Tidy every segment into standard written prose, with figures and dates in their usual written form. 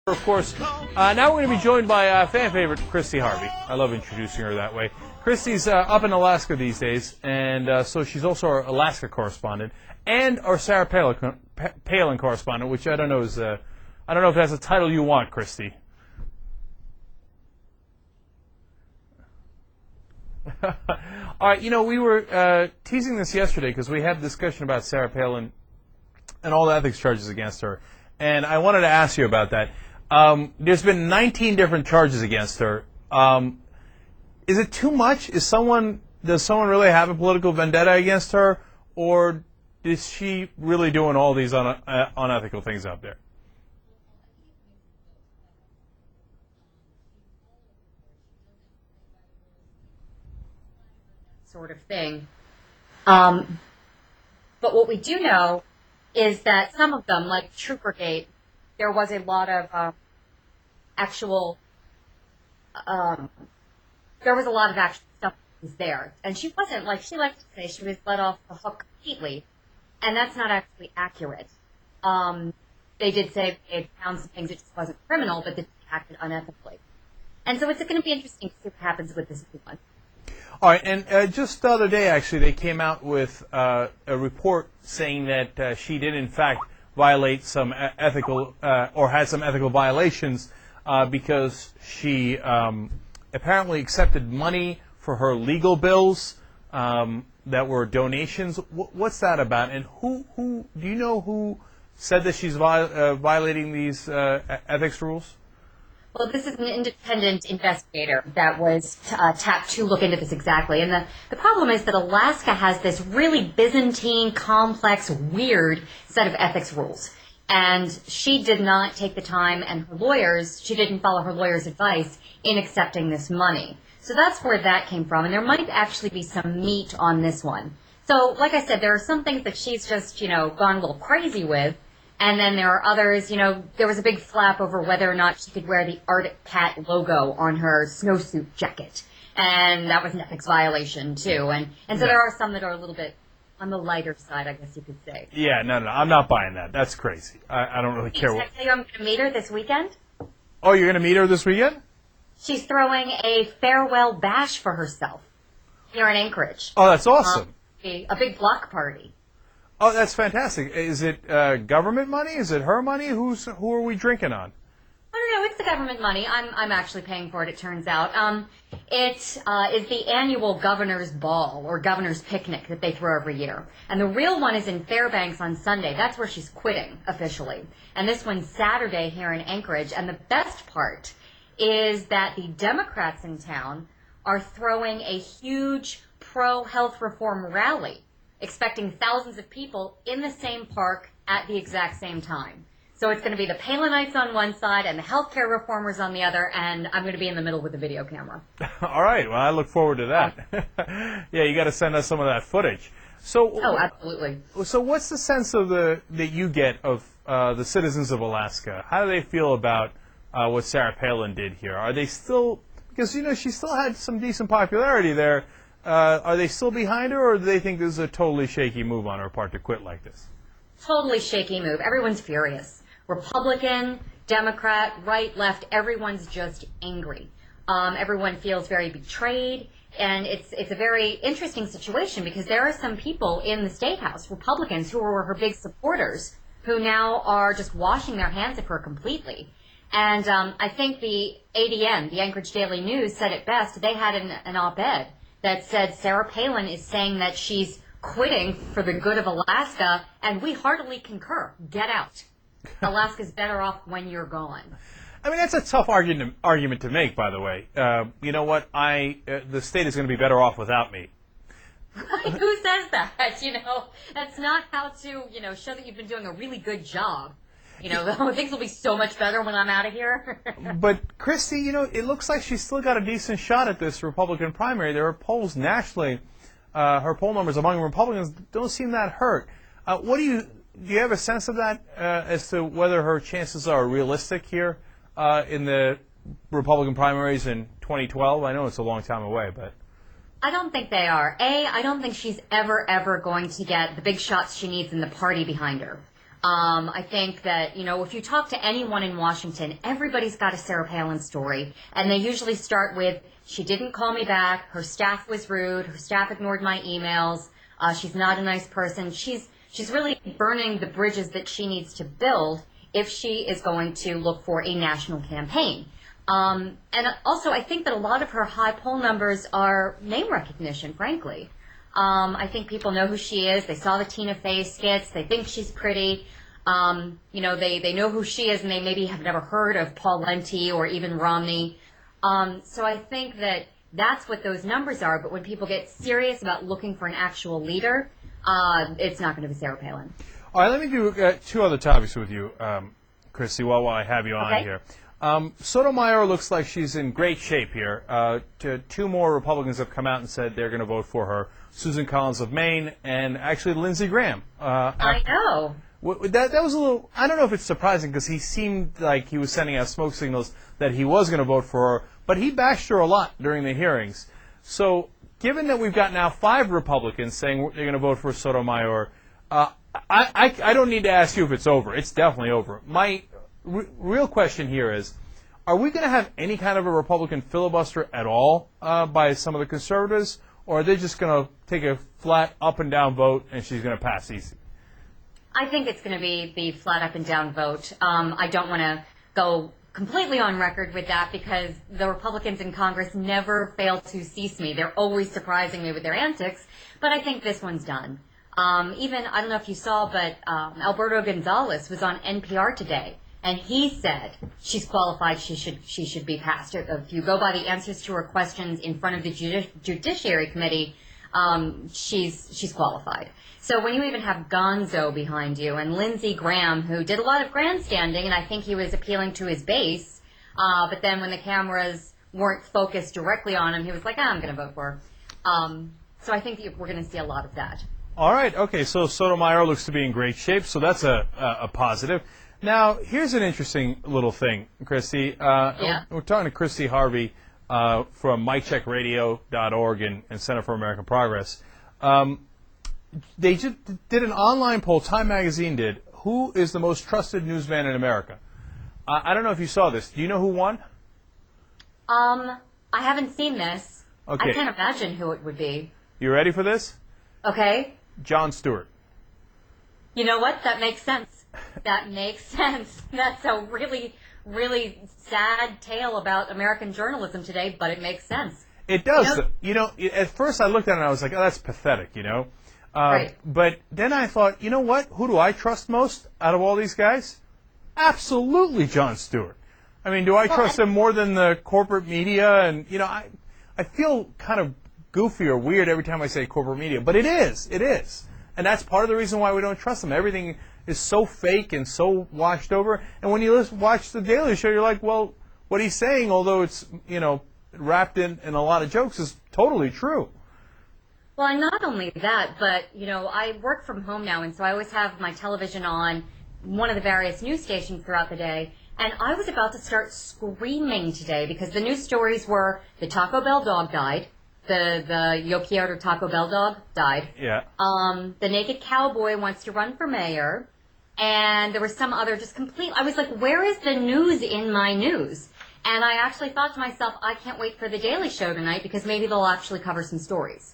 Of course, now we're going to be joined by fan favorite Christy Harvey. I love introducing her that way. Christy's up in Alaska these days, and so she's also our Alaska correspondent and our Sarah Palin correspondent, which I don't know is I don't know if that's a title you want, Christy. All right, you know, we were teasing this yesterday because we had a discussion about Sarah Palin and all the ethics charges against her, and I wanted to ask you about that. There's been 19 different charges against her. Is it too much? Does someone really have a political vendetta against her, or is she really doing all these unethical things out there? Sort of thing. But what we do know is that some of them, like Troopergate, there was a lot of actual stuff that was there. And she wasn't, like she liked to say, she was let off the hook completely. And that's not actually accurate. They did say they found some things that just wasn't criminal, but that acted unethically. And so it's going to be interesting to see what happens with this one. All right, and just the other day, actually, they came out with a report saying that she did, in fact, violate some ethical or had some ethical violations because she apparently accepted money for her legal bills that were donations. What's that about? And who do you know who said that she's violating these ethics rules? Well, this is an independent investigator that was tapped to look into this exactly. And the problem is that Alaska has this really Byzantine, complex, weird set of ethics rules. And she did not take the time, and she didn't follow her lawyer's advice in accepting this money. So that's where that came from. And there might actually be some meat on this one. So, like I said, there are some things that she's just, gone a little crazy with. And then there are others, there was a big flap over whether or not she could wear the Arctic Cat logo on her snowsuit jacket. And that was an ethics violation, too. And so there are some that are a little bit on the lighter side, I guess you could say. Yeah, no, I'm not buying that. That's crazy. I don't really care. Did I tell you I'm going to meet her this weekend? Oh, you're going to meet her this weekend? She's throwing a farewell bash for herself here in Anchorage. Oh, that's awesome. A big block party. Oh, that's fantastic. Is it government money? Is it her money? Who are we drinking on? Oh, no, it's the government money. I'm actually paying for it, it turns out. It is the annual governor's ball or governor's picnic that they throw every year. And the real one is in Fairbanks on Sunday. That's where she's quitting officially. And this one's Saturday here in Anchorage. And the best part is that the Democrats in town are throwing a huge pro-health reform rally, expecting thousands of people in the same park at the exact same time. So it's going to be the Palinites on one side and the healthcare reformers on the other, and I'm going to be in the middle with a video camera. All right. Well, I look forward to that. Yeah, you got to send us some of that footage. Oh, absolutely. So what's the sense of that you get of the citizens of Alaska? How do they feel about what Sarah Palin did here? Are they still, because, she still had some decent popularity there, are they still behind her, or do they think this is a totally shaky move on her part to quit like this? Totally shaky move. Everyone's furious. Republican, Democrat, right, left, everyone's just angry. Everyone feels very betrayed, and it's a very interesting situation because there are some people in the State House, Republicans, who were her big supporters, who now are just washing their hands of her completely. And I think the ADN, the Anchorage Daily News, said it best. They had an op-ed that said Sarah Palin is saying that she's quitting for the good of Alaska, and we heartily concur. Get out. Alaska's better off when you're gone. I mean, that's a tough argument to make, by the way. You know what? The state is going to be better off without me. Who says that? That's not how to, show that you've been doing a really good job. Things will be so much better when I'm out of here. But, Christy, it looks like she's still got a decent shot at this Republican primary. There are polls nationally. Her poll numbers among Republicans don't seem that hurt. Do you have a sense of that as to whether her chances are realistic here in the Republican primaries in 2012? I know it's a long time away, but... I don't think they are. I don't think she's ever going to get the big shots she needs in the party behind her. I think that, if you talk to anyone in Washington, everybody's got a Sarah Palin story. And they usually start with, she didn't call me back, her staff was rude, her staff ignored my emails, she's not a nice person. She's really burning the bridges that she needs to build if she is going to look for a national campaign. And also, I think that a lot of her high poll numbers are name recognition, frankly. I think people know who she is. They saw the Tina Fey skits. They think she's pretty. They know who she is, and they maybe have never heard of Paul Lenti or even Romney. So I think that that's what those numbers are. But when people get serious about looking for an actual leader, it's not going to be Sarah Palin. All right, let me do two other topics with you, Christy, while I have you on here. Sotomayor looks like she's in great shape here. Two more Republicans have come out and said they're going to vote for her. Susan Collins of Maine and actually Lindsey Graham. I know. That was a little, I don't know if it's surprising because he seemed like he was sending out smoke signals that he was going to vote for her, but he bashed her a lot during the hearings. So given that we've got now 5 Republicans saying they're going to vote for Sotomayor, I don't need to ask you if it's over. It's definitely over. My real question here is, are we going to have any kind of a Republican filibuster at all by some of the conservatives, or are they just going to take a flat up and down vote and she's going to pass easy? I think it's going to be flat up and down vote. I don't want to go completely on record with that because the Republicans in Congress never fail to cease me. They're always surprising me with their antics, but I think this one's done. Even, I don't know if you saw, but Alberto Gonzalez was on NPR today, and he said she's qualified, she should be passed. If you go by the answers to her questions in front of the Judiciary Committee, she's qualified. So when you even have Gonzo behind you and Lindsey Graham, who did a lot of grandstanding, and I think he was appealing to his base, but then when the cameras weren't focused directly on him, he was like, I'm going to vote for her. So I think we're going to see a lot of that. All right. Okay. So Sotomayor looks to be in great shape. So that's a positive. Now, here's an interesting little thing, Christy. We're talking to Christy Harvey from MikeCheckRadio.org and Center for American Progress. They just did an online poll, Time Magazine did. Who is the most trusted newsman in America? I don't know if you saw this. Do you know who won? I haven't seen this. Okay. I can't imagine who it would be. You ready for this? Okay. Jon Stewart. You know what? That makes sense. That makes sense. That's a really, really sad tale about American journalism today, but it makes sense. It does. At first I looked at it and I was like, oh, that's pathetic, Right. But then I thought, you know what? Who do I trust most out of all these guys? Absolutely Jon Stewart. I mean, do I trust him more than the corporate media? And, I feel kind of goofy or weird every time I say corporate media, but it is. And that's part of the reason why we don't trust them. Everything is so fake and so washed over. And when you watch The Daily Show, you're like, well, what he's saying, although it's, wrapped in a lot of jokes, is totally true. Well, and not only that, but, I work from home now, and so I always have my television on one of the various news stations throughout the day. And I was about to start screaming today because the news stories were the Taco Bell dog died. The Yo Quiero Taco Bell dog died. Yeah. The naked cowboy wants to run for mayor. And there was some other I was like, where is the news in my news? And I actually thought to myself, I can't wait for The Daily Show tonight because maybe they'll actually cover some stories.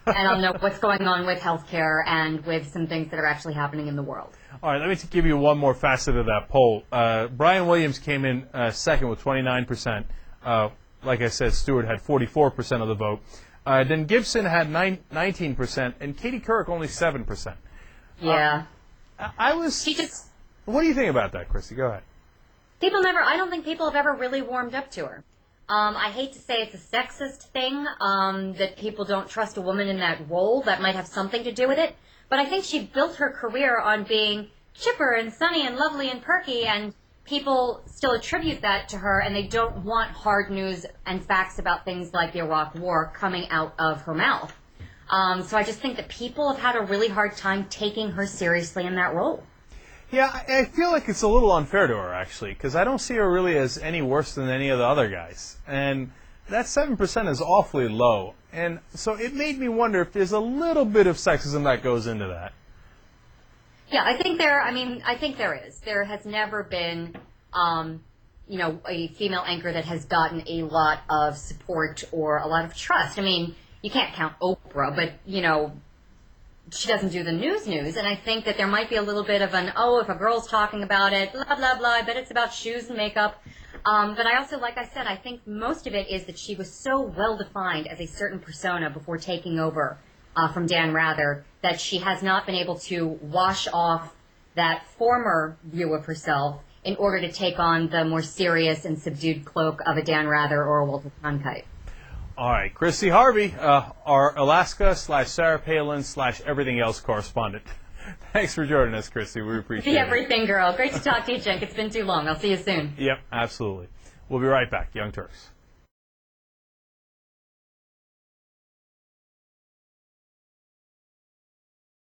And I'll know what's going on with healthcare and with some things that are actually happening in the world. All right, let me give you one more facet of that poll. Brian Williams came in second with 29%. Like I said, Stewart had 44% of the vote. Then Gibson had 19%, and Katie Couric only 7%. Yeah. What do you think about that, Christy? Go ahead. I don't think people have ever really warmed up to her. I hate to say it's a sexist thing, that people don't trust a woman in that role. That might have something to do with it. But I think she built her career on being chipper and sunny and lovely and perky, and people still attribute that to her, and they don't want hard news and facts about things like the Iraq War coming out of her mouth. So I just think that people have had a really hard time taking her seriously in that role. Yeah, I feel like it's a little unfair to her, actually, because I don't see her really as any worse than any of the other guys. And that 7% is awfully low. And so it made me wonder if there's a little bit of sexism that goes into that. Yeah, I think there. I mean, I think there is. There has never been, a female anchor that has gotten a lot of support or a lot of trust. I mean, you can't count Oprah, but she doesn't do the news, and I think that there might be a little bit of an if a girl's talking about it, blah blah blah. I bet it's about shoes and makeup. But I also, like I said, I think most of it is that she was so well defined as a certain persona before taking over from Dan Rather that she has not been able to wash off that former view of herself in order to take on the more serious and subdued cloak of a Dan Rather or a Walter Cronkite. All right, Christy Harvey, our Alaska/Sarah Palin/everything else correspondent. Thanks for joining us, Christy. We appreciate it. The everything girl. Great to talk to you, Cenk. It's been too long. I'll see you soon. Yep, absolutely. We'll be right back. Young Turks.